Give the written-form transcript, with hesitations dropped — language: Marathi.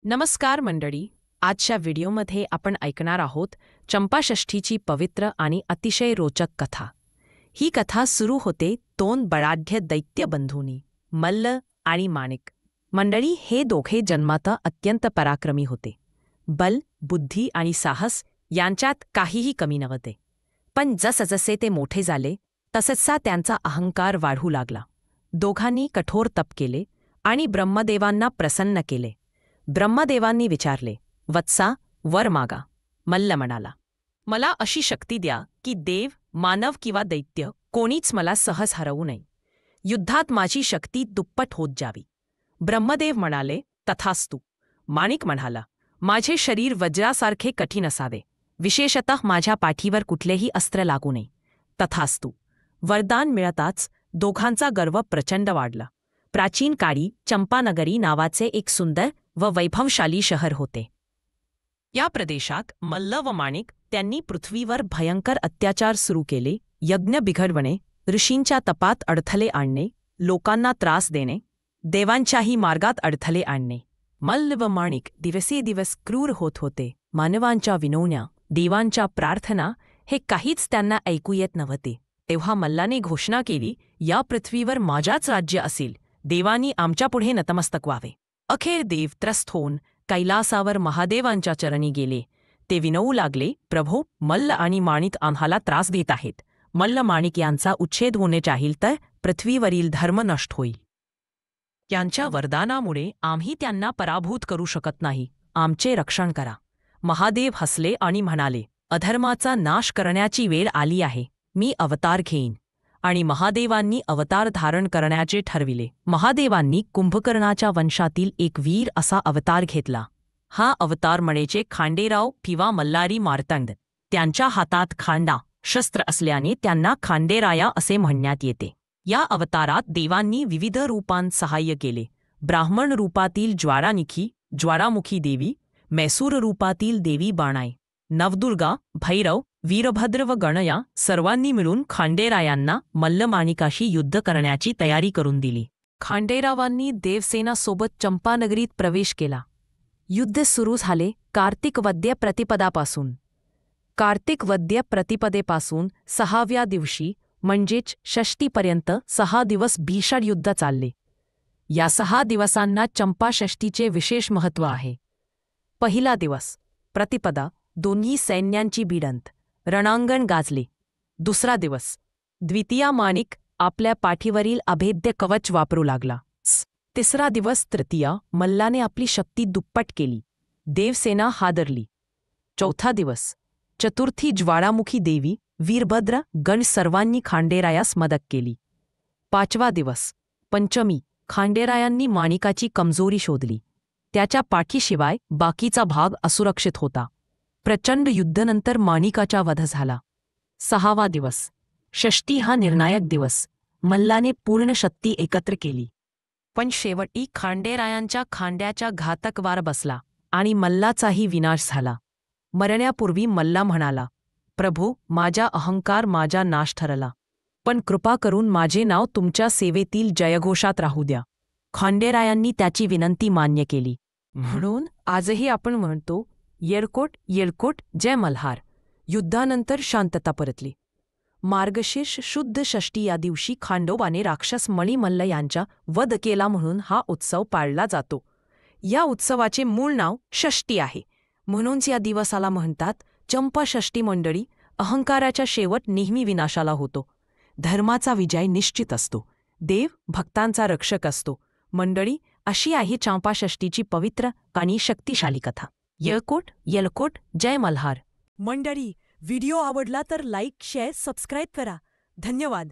नमस्कार मंडळी. आजच्या व्हिडिओमध्ये आपण ऐकणार आहोत चंपाषष्ठीची पवित्र आणि अतिशय रोचक कथा. ही कथा सुरू होते दोन बलाढ्य दैत्य बंधूंनी, मल्ल आणि माणिक. मंडळी, हे दोघे जन्मातः अत्यंत पराक्रमी होते. बल, बुद्धी आणि साहस यांच्यात काहीही कमी नव्हते. पण जसजसे ते मोठे झाले तसतसा त्यांचा अहंकार वाढू लागला. दोघांनी कठोर तप केले आणि ब्रह्मदेवांना प्रसन्न केले. ब्रह्मदेवांनी विचारले, वत्सा, वर मागा. मल्ल म्हणाला, मला अशी शक्ती द्या की देव, मानव किंवा दैत्य कोणीच मला सहज हरवू नये. युद्धात माझी शक्ती दुप्पट होत जावी. ब्रह्मदेव म्हणाले, तथास्तु. माणिक म्हणाला, माझे शरीर वज्रासारखे कठीण असावे, विशेषतः माझ्या पाठीवर कुठलेही अस्त्र लागू नये. तथास्तु. वरदान मिळताच दोघांचा गर्व प्रचंड वाढला. प्राचीन काळी चंपानगरी नावाचे एक सुंदर व वैभवशाली शहर होते. या प्रदेशात मल्ल व माणिक त्यांनी पृथ्वीवर भयंकर अत्याचार सुरू केले. यज्ञ बिघडवणे, ऋषींच्या तपात अडथळे आणणे, लोकांना त्रास देणे, देवांच्याही मार्गात अडथळे आणणे. मल्ल व माणिक दिवसेदिवस क्रूर होत होते. मानवांच्या विनवण्या, देवांच्या प्रार्थना हे काहीच त्यांना ऐकू येत नव्हते. तेव्हा मल्लाने घोषणा केली, या पृथ्वीवर माझ्याच राज्य असेल. देवांनी आमच्यापुढे नतमस्तक व्हावे. अखेर देव त्रस्त होऊन कैलासावर महादेवांच्या चरणी गेले. ते विनवू लागले, प्रभो, मल्ल आणि माणिक आम्हाला त्रास देत आहेत. मल्ल माणिक यांचा उच्छेद होणे चाहील तर पृथ्वीवरील धर्म नष्ट होईल. यांच्या वरदानामुळे आम्ही त्यांना पराभूत करू शकत नाही. आमचे रक्षण करा. महादेव हसले आणि म्हणाले, अधर्माचा नाश करण्याची वेळ आली आहे. मी अवतार घेईन. आणि महादेवांनी अवतार धारण करण्याचे ठरविले. महादेवांनी कुंभकर्णाच्या वंशातील एक वीर असा अवतार घेतला. हा अवतार म्हणजे खांडेराव किंवा मल्हारी मार्तंड. त्यांच्या हातात खांडा, शस्त्र असल्याने त्यांना खांडेराया असे म्हणण्यात येते. या अवतारात देवांनी विविध रूपांत सहाय्य केले. ब्राह्मण रूपातील ज्वारामुखी देवी, मैसूर रूपातील देवी बाणाई, नवदुर्गा, भैरव, वीरभद्र व गणया सर्वांनी मिळून खांडेरायांना मल्लमाणिकाशी युद्ध करण्याची तयारी करून दिली. खांडेरावांनी देवसेनासोबत चंपानगरीत प्रवेश केला. युद्ध सुरू झाले कार्तिक वद्य प्रतिपदेपासून 6व्या दिवशी म्हणजेच षष्टीपर्यंत 6 दिवस भीषण युद्ध चालले. या 6 दिवसांना चंपाषष्ठीचे विशेष महत्त्व आहे. पहिला दिवस प्रतिपदा, दोन्ही सैन्यांची भिडंत, रणांगण गाजले. दुसरा दिवस द्वितीया, माणिक आपल्या पाठीवरील अभेद्य कवच वापरू लागला. तिसरा दिवस तृतीया, मल्लाने आपली शक्ती दुप्पट केली. देवसेना हादरली. चौथा दिवस चतुर्थी, ज्वालामुखी देवी, वीरभद्र, गण सर्वांनी खांडेरायास मदत केली. पाचवा दिवस पंचमी, खांडेरायांनी माणिकाची कमजोरी शोधली. त्याच्या पाठीशिवाय बाकीचा भाग असुरक्षित होता. प्रचंड युद्धानंतर माणिकाचा वध झाला. 6वा दिवस षष्टी, हा निर्णायक दिवस. मल्लाने पूर्ण शक्ती एकत्र केली. पण शेवटी खांडेरायांच्या खांद्याचा घातक वार बसला आणि मल्लाचाही विनाश झाला. मरण्यापूर्वी मल्ला म्हणाला, प्रभू, माझा अहंकार माझा नाश ठरला, पण कृपा करून माझे नाव तुमच्या सेवेतील जयघोषात राहू द्या. खांडेरायांनी त्याची विनंती मान्य केली. म्हणून आजही आपण म्हणतो, येळकोट येळकोट जय मल्हार. युद्धानंतर शांतता परतली. मार्गशीर्ष शुद्ध षष्टी या दिवशी खांडोबाने राक्षस मणिमल्ल यांचा वध केला म्हणून हा उत्सव पाळला जातो. या उत्सवाचे मूळ नाव षष्टी आहे. म्हणूनच या दिवसाला म्हणतात चंपाषष्ठी. मंडळी, अहंकाराचा शेवट नेहमी विनाशाला होतो. धर्माचा विजय निश्चित असतो. देव भक्तांचा रक्षक असतो. मंडळी, अशी आहे चंपाषष्ठीची पवित्र आणि शक्तिशाली कथा. येळकोट येळकोट जय मल्हार. मंडळी, व्हिडिओ आवडला तर लाईक, शेअर, सबस्क्राईब करा. धन्यवाद.